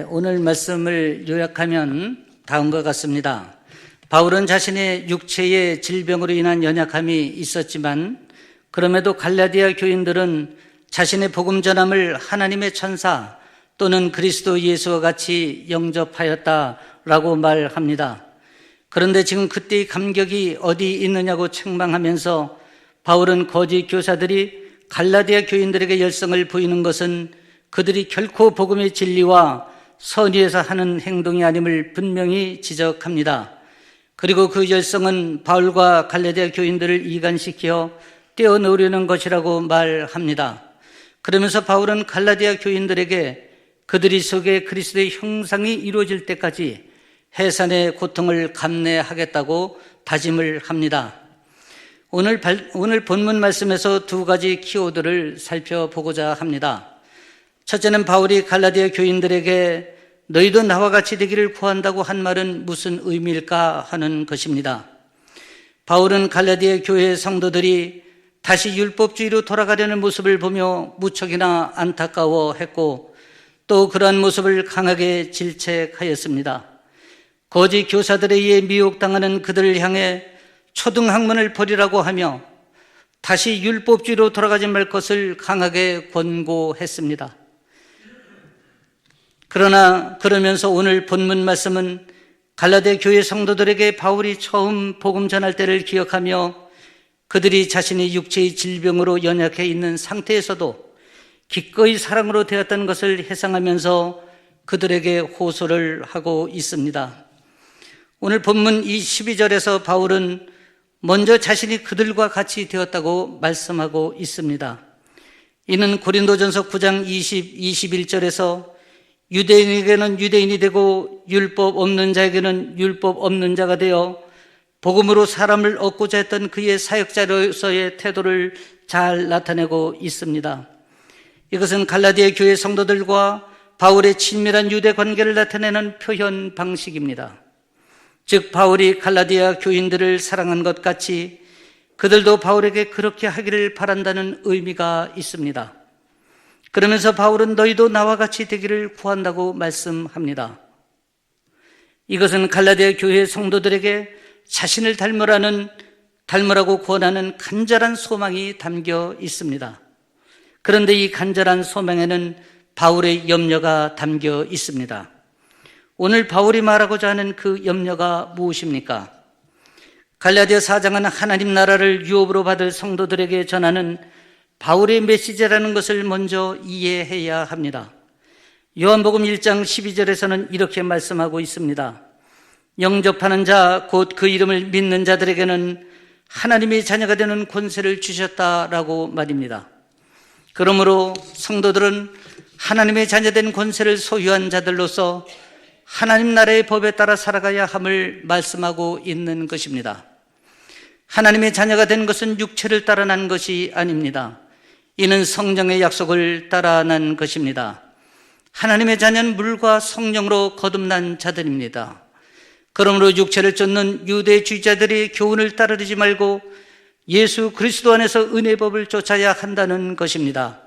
오늘 말씀을 요약하면 다음과 같습니다. 바울은 자신의 육체의 질병으로 인한 연약함이 있었지만 그럼에도 갈라디아 교인들은 자신의 복음 전함을 하나님의 천사 또는 그리스도 예수와 같이 영접하였다라고 말합니다. 그런데 지금 그때의 감격이 어디 있느냐고 책망하면서 바울은 거짓 교사들이 갈라디아 교인들에게 열성을 보이는 것은 그들이 결코 복음의 진리와 선의에서 하는 행동이 아님을 분명히 지적합니다. 그리고 그 열성은 바울과 갈라디아 교인들을 이간시켜 떼어놓으려는 것이라고 말합니다. 그러면서 바울은 갈라디아 교인들에게 그들이 속에 그리스도의 형상이 이루어질 때까지 해산의 고통을 감내하겠다고 다짐을 합니다. 오늘 본문 말씀에서 두 가지 키워드를 살펴보고자 합니다. 첫째는 바울이 갈라디아 교인들에게 너희도 나와 같이 되기를 구한다고 한 말은 무슨 의미일까 하는 것입니다. 바울은 갈라디아 교회 성도들이 다시 율법주의로 돌아가려는 모습을 보며 무척이나 안타까워했고 또 그러한 모습을 강하게 질책하였습니다. 거짓 교사들에 의해 미혹당하는 그들을 향해 초등학문을 버리라고 하며 다시 율법주의로 돌아가지 말 것을 강하게 권고했습니다. 그러나 그러면서 오늘 본문 말씀은 갈라디아 교회 성도들에게 바울이 처음 복음 전할 때를 기억하며 그들이 자신의 육체의 질병으로 연약해 있는 상태에서도 기꺼이 사랑으로 되었다는 것을 회상하면서 그들에게 호소를 하고 있습니다. 오늘 본문 12절에서 바울은 먼저 자신이 그들과 같이 되었다고 말씀하고 있습니다. 이는 고린도전서 9장 21절에서 유대인에게는 유대인이 되고 율법 없는 자에게는 율법 없는 자가 되어 복음으로 사람을 얻고자 했던 그의 사역자로서의 태도를 잘 나타내고 있습니다. 이것은 갈라디아 교회 성도들과 바울의 친밀한 유대 관계를 나타내는 표현 방식입니다. 즉 바울이 갈라디아 교인들을 사랑한 것 같이 그들도 바울에게 그렇게 하기를 바란다는 의미가 있습니다. 그러면서 바울은 너희도 나와 같이 되기를 구한다고 말씀합니다. 이것은 갈라디아 교회 성도들에게 자신을 닮으라고 권하는 간절한 소망이 담겨 있습니다. 그런데 이 간절한 소망에는 바울의 염려가 담겨 있습니다. 오늘 바울이 말하고자 하는 그 염려가 무엇입니까? 갈라디아 4장은 하나님 나라를 유업으로 받을 성도들에게 전하는 바울의 메시지라는 것을 먼저 이해해야 합니다. 요한복음 1장 12절에서는 이렇게 말씀하고 있습니다. 영접하는 자, 곧 그 이름을 믿는 자들에게는 하나님의 자녀가 되는 권세를 주셨다라고 말입니다. 그러므로 성도들은 하나님의 자녀된 권세를 소유한 자들로서 하나님 나라의 법에 따라 살아가야 함을 말씀하고 있는 것입니다. 하나님의 자녀가 된 것은 육체를 따라 난 것이 아닙니다. 이는 성령의 약속을 따라 난 것입니다. 하나님의 자녀는 물과 성령으로 거듭난 자들입니다. 그러므로 육체를 쫓는 유대주의자들의 교훈을 따르지 말고 예수 그리스도 안에서 은혜법을 쫓아야 한다는 것입니다.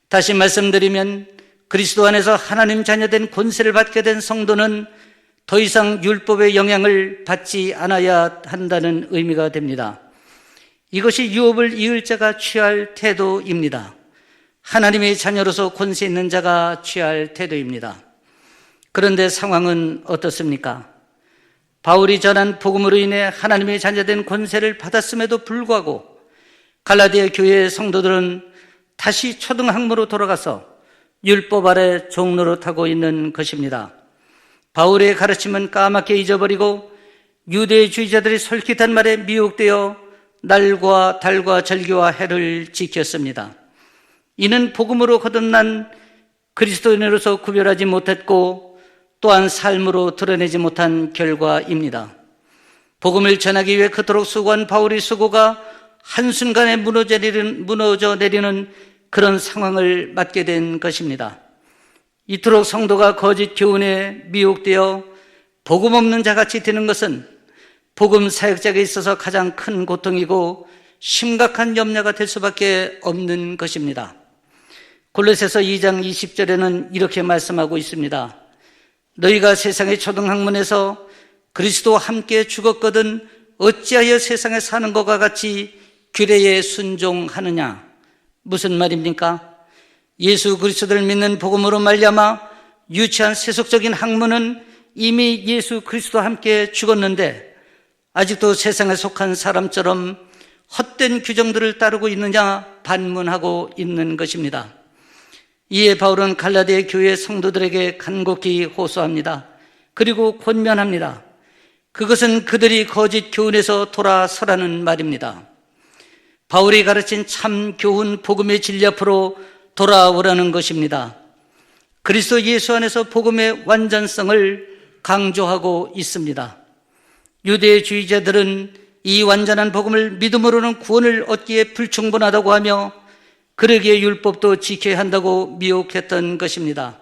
다시 말씀드리면 그리스도 안에서 하나님 자녀된 권세를 받게 된 성도는 더 이상 율법의 영향을 받지 않아야 한다는 의미가 됩니다. 이것이 유업을 이을 자가 취할 태도입니다. 하나님의 자녀로서 권세 있는 자가 취할 태도입니다. 그런데 상황은 어떻습니까? 바울이 전한 복음으로 인해 하나님의 자녀된 권세를 받았음에도 불구하고 갈라디아 교회의 성도들은 다시 초등학문으로 돌아가서 율법 아래 종노릇하고 있는 것입니다. 바울의 가르침은 까맣게 잊어버리고 유대주의자들이 솔깃한 말에 미혹되어 날과 달과 절기와 해를 지켰습니다. 이는 복음으로 거듭난 그리스도인으로서 구별하지 못했고 또한 삶으로 드러내지 못한 결과입니다. 복음을 전하기 위해 그토록 수고한 바울의 수고가 한순간에 무너져 내리는 그런 상황을 맞게 된 것입니다. 이토록 성도가 거짓 교훈에 미혹되어 복음 없는 자같이 되는 것은 복음 사역자에게 있어서 가장 큰 고통이고 심각한 염려가 될 수밖에 없는 것입니다. 골로새서 2장 20절에는 이렇게 말씀하고 있습니다. 너희가 세상의 초등학문에서 그리스도와 함께 죽었거든 어찌하여 세상에 사는 것과 같이 규례에 순종하느냐? 무슨 말입니까? 예수 그리스도를 믿는 복음으로 말미암아 유치한 세속적인 학문은 이미 예수 그리스도와 함께 죽었는데 아직도 세상에 속한 사람처럼 헛된 규정들을 따르고 있느냐 반문하고 있는 것입니다. 이에 바울은 갈라디아 교회 성도들에게 간곡히 호소합니다. 그리고 권면합니다. 그것은 그들이 거짓 교훈에서 돌아서라는 말입니다. 바울이 가르친 참 교훈 복음의 진리 앞으로 돌아오라는 것입니다. 그리스도 예수 안에서 복음의 완전성을 강조하고 있습니다. 유대주의자들은 이 완전한 복음을 믿음으로는 구원을 얻기에 불충분하다고 하며 그러기에 율법도 지켜야 한다고 미혹했던 것입니다.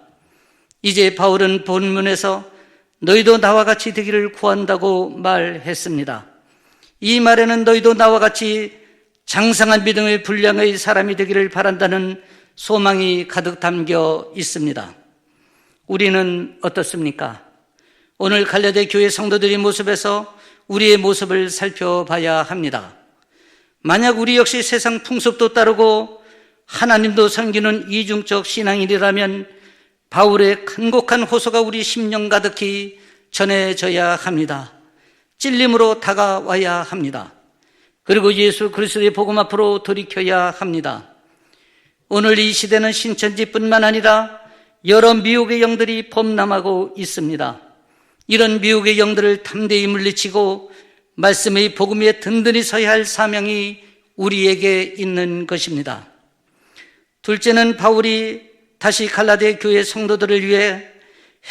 이제 바울은 본문에서 너희도 나와 같이 되기를 구한다고 말했습니다. 이 말에는 너희도 나와 같이 장성한 믿음의 분량의 사람이 되기를 바란다는 소망이 가득 담겨 있습니다. 우리는 어떻습니까? 오늘 갈라디아 교회 성도들의 모습에서 우리의 모습을 살펴봐야 합니다. 만약 우리 역시 세상 풍습도 따르고 하나님도 섬기는 이중적 신앙인이라면 바울의 간곡한 호소가 우리 심령 가득히 전해져야 합니다. 찔림으로 다가와야 합니다. 그리고 예수 그리스도의 복음 앞으로 돌이켜야 합니다. 오늘 이 시대는 신천지뿐만 아니라 여러 미혹의 영들이 범람하고 있습니다. 이런 미혹의 영들을 담대히 물리치고 말씀의 복음 위에 든든히 서야 할 사명이 우리에게 있는 것입니다. 둘째는 바울이 다시 갈라디아 교회 성도들을 위해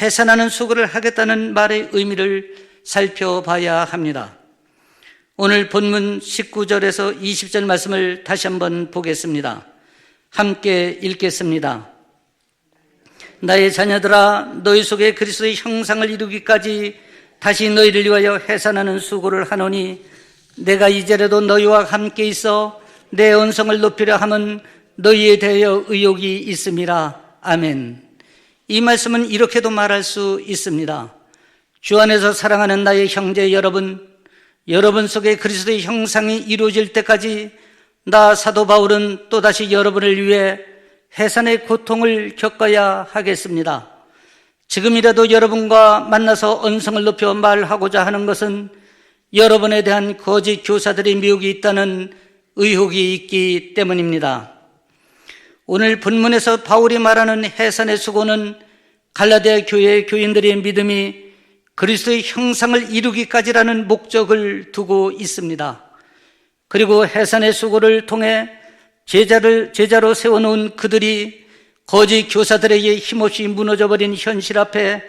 해산하는 수고를 하겠다는 말의 의미를 살펴봐야 합니다. 오늘 본문 19절에서 20절 말씀을 다시 한번 보겠습니다. 함께 읽겠습니다. 나의 자녀들아, 너희 속에 그리스도의 형상을 이루기까지 다시 너희를 위하여 해산하는 수고를 하노니 내가 이제라도 너희와 함께 있어 내 언성을 높이려 함은 너희에 대하여 의욕이 있음이라. 아멘. 이 말씀은 이렇게도 말할 수 있습니다. 주 안에서 사랑하는 나의 형제 여러분, 여러분 속에 그리스도의 형상이 이루어질 때까지 나 사도 바울은 또다시 여러분을 위해 해산의 고통을 겪어야 하겠습니다. 지금이라도 여러분과 만나서 언성을 높여 말하고자 하는 것은 여러분에 대한 거짓 교사들의 미혹이 있다는 의혹이 있기 때문입니다. 오늘 본문에서 바울이 말하는 해산의 수고는 갈라디아 교회의 교인들의 믿음이 그리스도의 형상을 이루기까지라는 목적을 두고 있습니다. 그리고 해산의 수고를 통해 제자로 세워놓은 그들이 거짓 교사들에게 힘없이 무너져버린 현실 앞에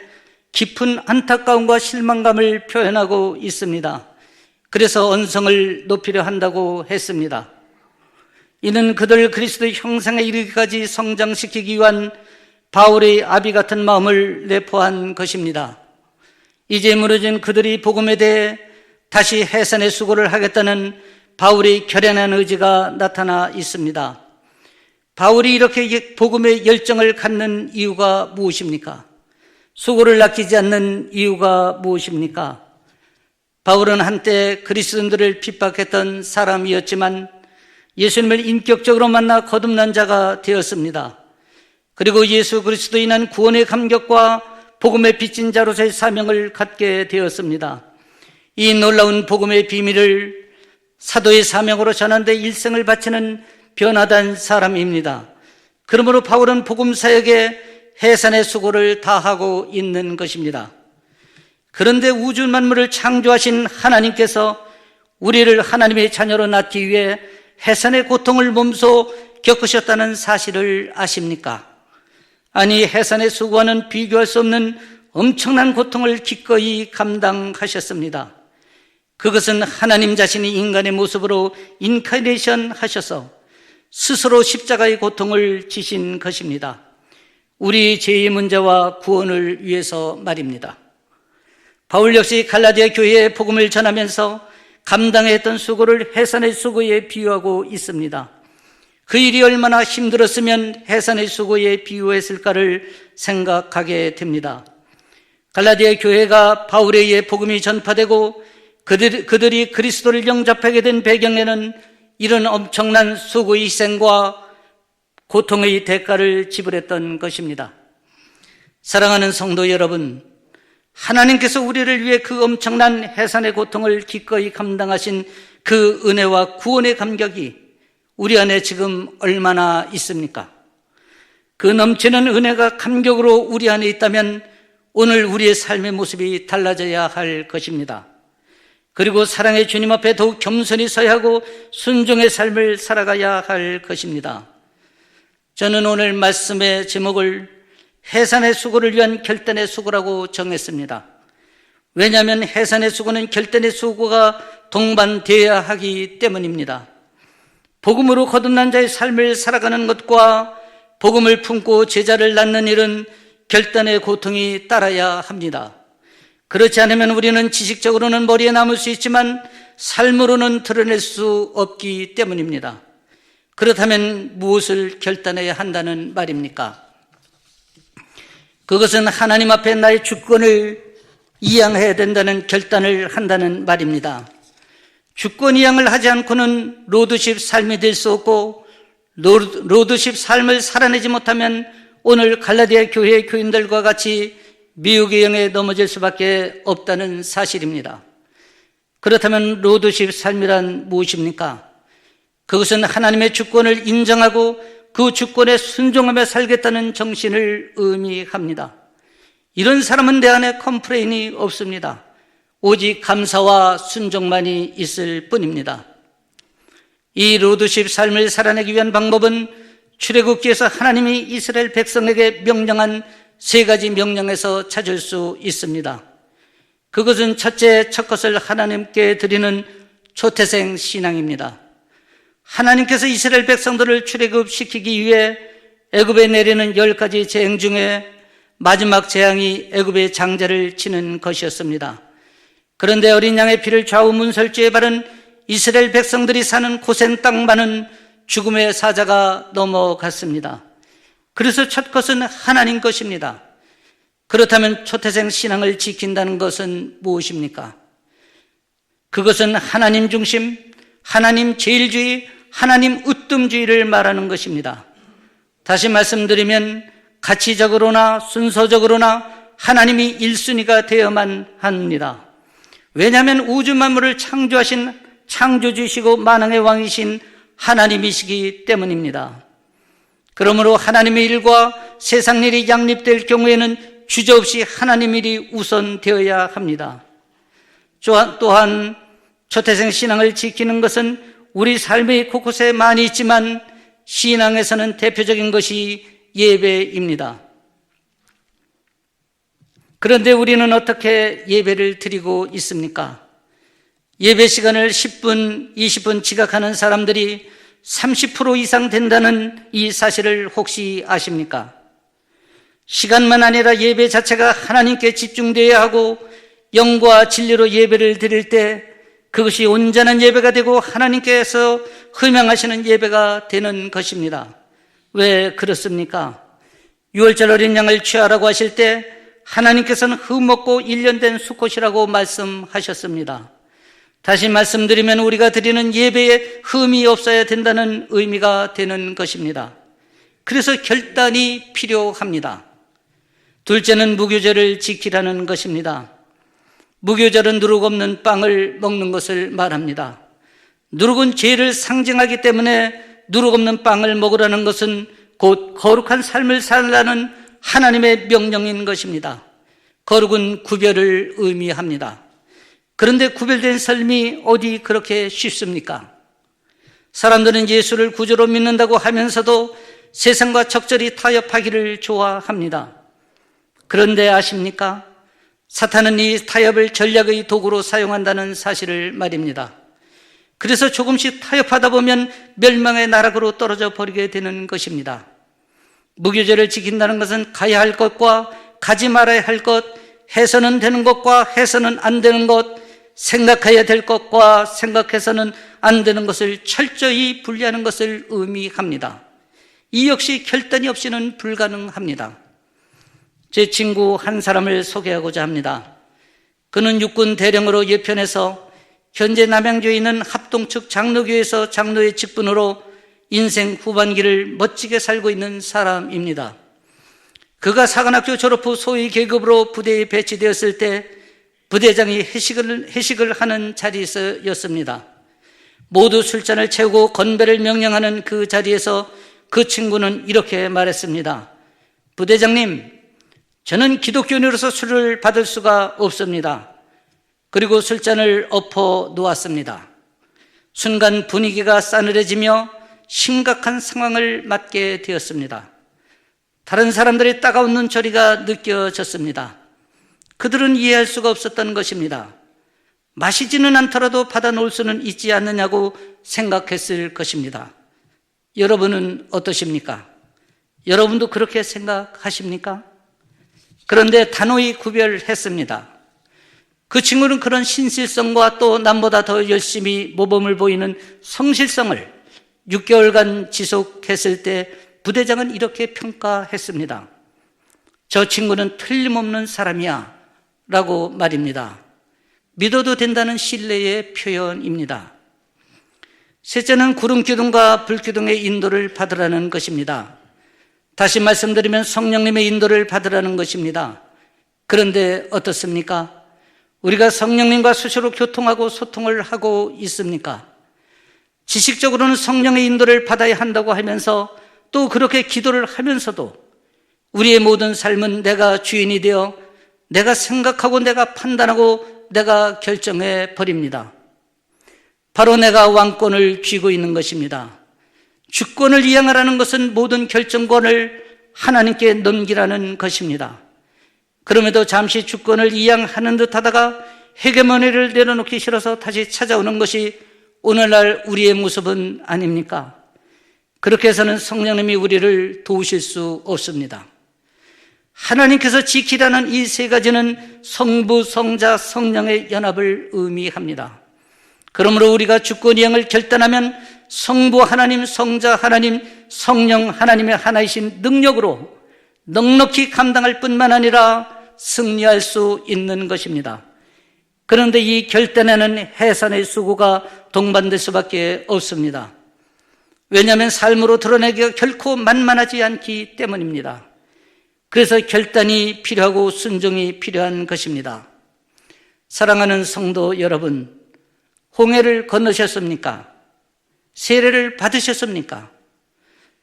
깊은 안타까움과 실망감을 표현하고 있습니다. 그래서 언성을 높이려 한다고 했습니다. 이는 그들 그리스도의 형상에 이르기까지 성장시키기 위한 바울의 아비 같은 마음을 내포한 것입니다. 이제 무너진 그들이 복음에 대해 다시 해산의 수고를 하겠다는 바울의 결연한 의지가 나타나 있습니다. 바울이 이렇게 복음의 열정을 갖는 이유가 무엇입니까? 수고를 아끼지 않는 이유가 무엇입니까? 바울은 한때 그리스도인들을 핍박했던 사람이었지만 예수님을 인격적으로 만나 거듭난 자가 되었습니다. 그리고 예수 그리스도에 인한 구원의 감격과 복음의 빚진 자로서의 사명을 갖게 되었습니다. 이 놀라운 복음의 비밀을 사도의 사명으로 전한 데 일생을 바치는 변화된 사람입니다. 그러므로 바울은 복음 사역에 해산의 수고를 다하고 있는 것입니다. 그런데 우주 만물을 창조하신 하나님께서 우리를 하나님의 자녀로 낳기 위해 해산의 고통을 몸소 겪으셨다는 사실을 아십니까? 아니, 해산의 수고와는 비교할 수 없는 엄청난 고통을 기꺼이 감당하셨습니다. 그것은 하나님 자신이 인간의 모습으로 인카네이션 하셔서 스스로 십자가의 고통을 지신 것입니다. 우리 죄의 문제와 구원을 위해서 말입니다. 바울 역시 갈라디아 교회에 복음을 전하면서 감당해야 했던 수고를 해산의 수고에 비유하고 있습니다. 그 일이 얼마나 힘들었으면 해산의 수고에 비유했을까를 생각하게 됩니다. 갈라디아 교회가 바울에 의해 복음이 전파되고 그들이 그리스도를 영접하게 된 배경에는 이런 엄청난 수고의 희생과 고통의 대가를 지불했던 것입니다. 사랑하는 성도 여러분, 하나님께서 우리를 위해 그 엄청난 해산의 고통을 기꺼이 감당하신 그 은혜와 구원의 감격이 우리 안에 지금 얼마나 있습니까? 그 넘치는 은혜가 감격으로 우리 안에 있다면 오늘 우리의 삶의 모습이 달라져야 할 것입니다. 그리고 사랑의 주님 앞에 더욱 겸손히 서야 하고 순종의 삶을 살아가야 할 것입니다. 저는 오늘 말씀의 제목을 해산의 수고를 위한 결단의 수고라고 정했습니다. 왜냐하면 해산의 수고는 결단의 수고가 동반되어야 하기 때문입니다. 복음으로 거듭난 자의 삶을 살아가는 것과 복음을 품고 제자를 낳는 일은 결단의 고통이 따라야 합니다. 그렇지 않으면 우리는 지식적으로는 머리에 남을 수 있지만 삶으로는 드러낼 수 없기 때문입니다. 그렇다면 무엇을 결단해야 한다는 말입니까? 그것은 하나님 앞에 나의 주권을 이양해야 된다는 결단을 한다는 말입니다. 주권 이양을 하지 않고는 로드십 삶이 될 수 없고 로드십 삶을 살아내지 못하면 오늘 갈라디아 교회의 교인들과 같이 미혹의 영에 넘어질 수밖에 없다는 사실입니다. 그렇다면 로드십 삶이란 무엇입니까? 그것은 하나님의 주권을 인정하고 그 주권에 순종하며 살겠다는 정신을 의미합니다. 이런 사람은 내 안에 컴플레인이 없습니다. 오직 감사와 순종만이 있을 뿐입니다. 이 로드십 삶을 살아내기 위한 방법은 출애굽기에서 하나님이 이스라엘 백성에게 명령한 3가지 명령에서 찾을 수 있습니다. 그것은 첫째, 첫 것을 하나님께 드리는 초태생 신앙입니다. 하나님께서 이스라엘 백성들을 출애굽시키기 위해 애굽에 내리는 10가지 재앙 중에 마지막 재앙이 애굽의 장자를 치는 것이었습니다. 그런데 어린 양의 피를 좌우 문설주에 바른 이스라엘 백성들이 사는 고센 땅만은 죽음의 사자가 넘어갔습니다. 그래서 첫 것은 하나님 것입니다. 그렇다면 초태생 신앙을 지킨다는 것은 무엇입니까? 그것은 하나님 중심, 하나님 제일주의, 하나님 으뜸주의를 말하는 것입니다. 다시 말씀드리면 가치적으로나 순서적으로나 하나님이 1순위가 되어야만 합니다. 왜냐하면 우주 만물을 창조하신 창조주이시고 만왕의 왕이신 하나님이시기 때문입니다. 그러므로 하나님의 일과 세상 일이 양립될 경우에는 주저없이 하나님 일이 우선되어야 합니다. 또한 초태생 신앙을 지키는 것은 우리 삶의 곳곳에 많이 있지만 신앙에서는 대표적인 것이 예배입니다. 그런데 우리는 어떻게 예배를 드리고 있습니까? 예배 시간을 10분, 20분 지각하는 사람들이 30% 이상 된다는 이 사실을 혹시 아십니까? 시간만 아니라 예배 자체가 하나님께 집중되어야 하고 영과 진리로 예배를 드릴 때 그것이 온전한 예배가 되고 하나님께서 흠양하시는 예배가 되는 것입니다. 왜 그렇습니까? 6월절 어린 양을 취하라고 하실 때 하나님께서는 흠없고 1년 된 수컷이라고 말씀하셨습니다. 다시 말씀드리면 우리가 드리는 예배에 흠이 없어야 된다는 의미가 되는 것입니다. 그래서 결단이 필요합니다. 둘째는 무교절을 지키라는 것입니다. 무교절은 누룩 없는 빵을 먹는 것을 말합니다. 누룩은 죄를 상징하기 때문에 누룩 없는 빵을 먹으라는 것은 곧 거룩한 삶을 살라는 하나님의 명령인 것입니다. 거룩은 구별을 의미합니다. 그런데 구별된 삶이 어디 그렇게 쉽습니까? 사람들은 예수를 구주로 믿는다고 하면서도 세상과 적절히 타협하기를 좋아합니다. 그런데 아십니까? 사탄은 이 타협을 전략의 도구로 사용한다는 사실을 말입니다. 그래서 조금씩 타협하다 보면 멸망의 나락으로 떨어져 버리게 되는 것입니다. 무교절을 지킨다는 것은 가야 할 것과 가지 말아야 할 것, 해서는 되는 것과 해서는 안 되는 것, 생각해야 될 것과 생각해서는 안 되는 것을 철저히 분리하는 것을 의미합니다. 이 역시 결단이 없이는 불가능합니다. 제 친구 한 사람을 소개하고자 합니다. 그는 육군 대령으로 예편해서 현재 남양주에 있는 합동측 장로교에서 장로의 직분으로 인생 후반기를 멋지게 살고 있는 사람입니다. 그가 사관학교 졸업 후 소위 계급으로 부대에 배치되었을 때 부대장이 회식을 하는 자리였습니다. 모두 술잔을 채우고 건배를 명령하는 그 자리에서 그 친구는 이렇게 말했습니다. 부대장님, 저는 기독교인으로서 술을 받을 수가 없습니다. 그리고 술잔을 엎어 놓았습니다. 순간 분위기가 싸늘해지며 심각한 상황을 맞게 되었습니다. 다른 사람들의 따가운 눈초리가 느껴졌습니다. 그들은 이해할 수가 없었던 것입니다. 마시지는 않더라도 받아놓을 수는 있지 않느냐고 생각했을 것입니다. 여러분은 어떠십니까? 여러분도 그렇게 생각하십니까? 그런데 단호히 구별했습니다. 그 친구는 그런 신실성과 또 남보다 더 열심히 모범을 보이는 성실성을 6개월간 지속했을 때 부대장은 이렇게 평가했습니다. 저 친구는 틀림없는 사람이야 라고 말입니다. 믿어도 된다는 신뢰의 표현입니다. 셋째는 구름기둥과 불기둥의 인도를 받으라는 것입니다. 다시 말씀드리면 성령님의 인도를 받으라는 것입니다. 그런데 어떻습니까? 우리가 성령님과 수시로 교통하고 소통을 하고 있습니까? 지식적으로는 성령의 인도를 받아야 한다고 하면서 또 그렇게 기도를 하면서도 우리의 모든 삶은 내가 주인이 되어 내가 생각하고 내가 판단하고 내가 결정해 버립니다. 바로 내가 왕권을 쥐고 있는 것입니다. 주권을 이양하라는 것은 모든 결정권을 하나님께 넘기라는 것입니다. 그럼에도 잠시 주권을 이양하는 듯 하다가 헤게모니를 내려놓기 싫어서 다시 찾아오는 것이 오늘날 우리의 모습은 아닙니까? 그렇게 해서는 성령님이 우리를 도우실 수 없습니다. 하나님께서 지키라는 이 세 가지는 성부, 성자, 성령의 연합을 의미합니다. 그러므로 우리가 주권 이양을 결단하면 성부 하나님, 성자 하나님, 성령 하나님의 하나이신 능력으로 넉넉히 감당할 뿐만 아니라 승리할 수 있는 것입니다. 그런데 이 결단에는 해산의 수고가 동반될 수밖에 없습니다. 왜냐하면 삶으로 드러내기가 결코 만만하지 않기 때문입니다. 그래서 결단이 필요하고 순종이 필요한 것입니다. 사랑하는 성도 여러분, 홍해를 건너셨습니까? 세례를 받으셨습니까?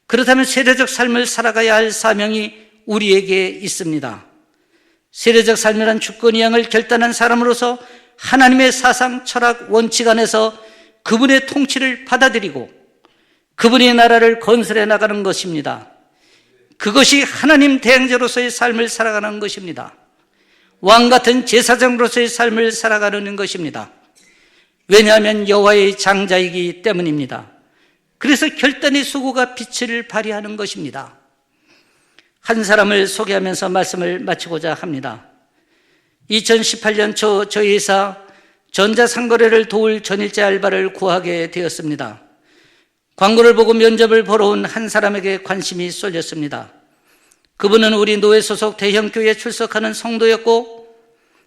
그렇다면 세례적 삶을 살아가야 할 사명이 우리에게 있습니다. 세례적 삶이란 주권 이양을 결단한 사람으로서 하나님의 사상, 철학, 원칙 안에서 그분의 통치를 받아들이고 그분의 나라를 건설해 나가는 것입니다. 그것이 하나님 대행자로서의 삶을 살아가는 것입니다. 왕 같은 제사장으로서의 삶을 살아가는 것입니다. 왜냐하면 여호와의 장자이기 때문입니다. 그래서 결단의 수고가 빛을 발휘하는 것입니다. 한 사람을 소개하면서 말씀을 마치고자 합니다. 2018년 초 저희 회사 전자상거래를 도울 전일제 알바를 구하게 되었습니다. 광고를 보고 면접을 보러 온 한 사람에게 관심이 쏠렸습니다. 그분은 우리 노회 소속 대형교회에 출석하는 성도였고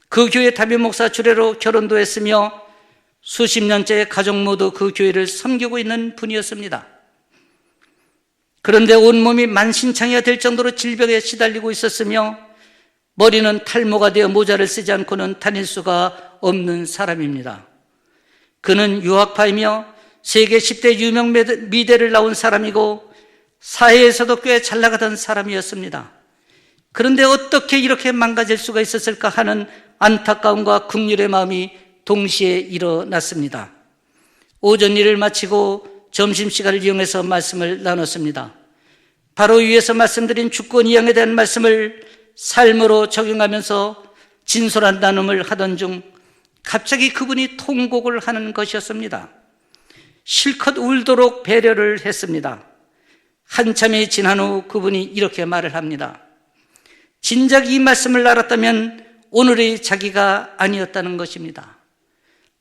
그 교회 담임 목사 주례로 결혼도 했으며 수십 년째 가족 모두 그 교회를 섬기고 있는 분이었습니다. 그런데 온몸이 만신창이가 될 정도로 질병에 시달리고 있었으며 머리는 탈모가 되어 모자를 쓰지 않고는 다닐 수가 없는 사람입니다. 그는 유학파이며 세계 10대 유명 미대를 나온 사람이고 사회에서도 꽤 잘 나가던 사람이었습니다. 그런데 어떻게 이렇게 망가질 수가 있었을까 하는 안타까움과 긍휼의 마음이 동시에 일어났습니다. 오전 일을 마치고 점심시간을 이용해서 말씀을 나눴습니다. 바로 위에서 말씀드린 주권 이양에 대한 말씀을 삶으로 적용하면서 진솔한 나눔을 하던 중 갑자기 그분이 통곡을 하는 것이었습니다. 실컷 울도록 배려를 했습니다. 한참이 지난 후 그분이 이렇게 말을 합니다. 진작 이 말씀을 알았다면 오늘의 자기가 아니었다는 것입니다.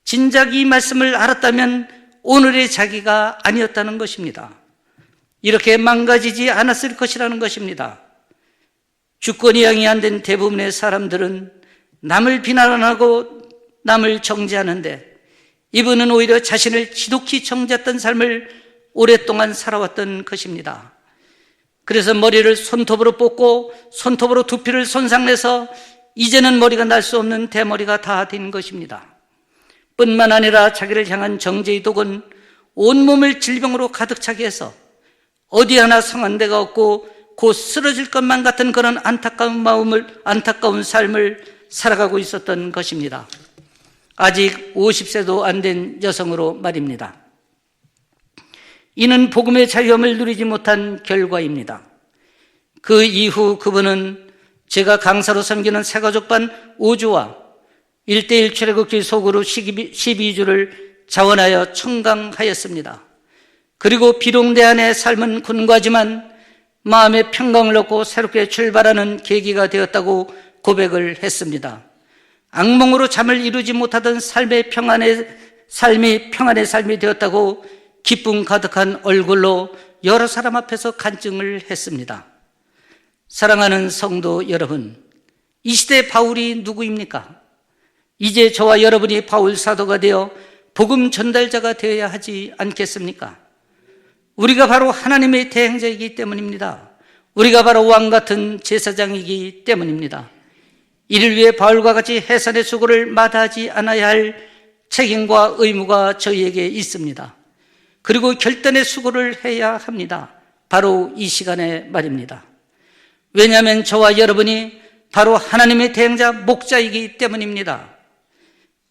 진작 이 말씀을 알았다면 오늘의 자기가 아니었다는 것입니다. 이렇게 망가지지 않았을 것이라는 것입니다. 주권이양이 안 된 대부분의 사람들은 남을 비난하고 남을 정죄하는데, 이분은 오히려 자신을 지독히 정죄했던 삶을 오랫동안 살아왔던 것입니다. 그래서 머리를 손톱으로 뽑고 손톱으로 두피를 손상내서 이제는 머리가 날 수 없는 대머리가 다 된 것입니다. 뿐만 아니라 자기를 향한 정죄의 독은 온몸을 질병으로 가득 차게 해서 어디 하나 성한 데가 없고 곧 쓰러질 것만 같은 그런 안타까운 삶을 살아가고 있었던 것입니다. 아직 50세도 안 된 여성으로 말입니다. 이는 복음의 자유함을 누리지 못한 결과입니다. 그 이후 그분은 제가 강사로 섬기는 새가족반 5주와 1:1 출애굽기 속으로 12주를 자원하여 청강하였습니다. 그리고 비록 내 안의 삶은 군과지만 마음의 평강을 얻고 새롭게 출발하는 계기가 되었다고 고백을 했습니다. 악몽으로 잠을 이루지 못하던 평안의 삶이 되었다고 기쁨 가득한 얼굴로 여러 사람 앞에서 간증을 했습니다. 사랑하는 성도 여러분, 이 시대 바울이 누구입니까? 이제 저와 여러분이 바울 사도가 되어 복음 전달자가 되어야 하지 않겠습니까? 우리가 바로 하나님의 대행자이기 때문입니다. 우리가 바로 왕 같은 제사장이기 때문입니다. 이를 위해 바울과 같이 해산의 수고를 마다하지 않아야 할 책임과 의무가 저희에게 있습니다. 그리고 결단의 수고를 해야 합니다. 바로 이 시간에 말입니다. 왜냐하면 저와 여러분이 바로 하나님의 대행자 목자이기 때문입니다.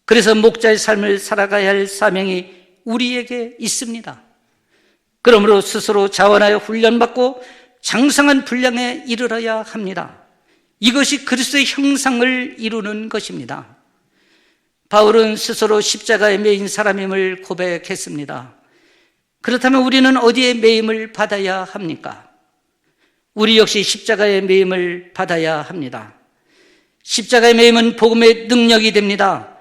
그래서 목자의 삶을 살아가야 할 사명이 우리에게 있습니다. 그러므로 스스로 자원하여 훈련받고 장성한 분량에 이르러야 합니다. 이것이 그리스도의 형상을 이루는 것입니다. 바울은 스스로 십자가에 매인 사람임을 고백했습니다. 그렇다면 우리는 어디에 매임을 받아야 합니까? 우리 역시 십자가의 매임을 받아야 합니다. 십자가의 매임은 복음의 능력이 됩니다.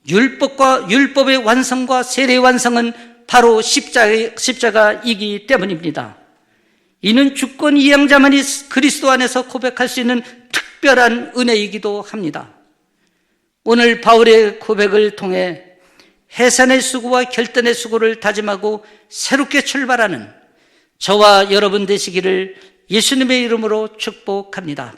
율법의 완성과 세례의 완성은 바로 십자가이기 때문입니다. 이는 주권 이양자만이 그리스도 안에서 고백할 수 있는 특별한 은혜이기도 합니다. 오늘 바울의 고백을 통해 해산의 수고와 결단의 수고를 다짐하고 새롭게 출발하는 저와 여러분 되시기를 예수님의 이름으로 축복합니다.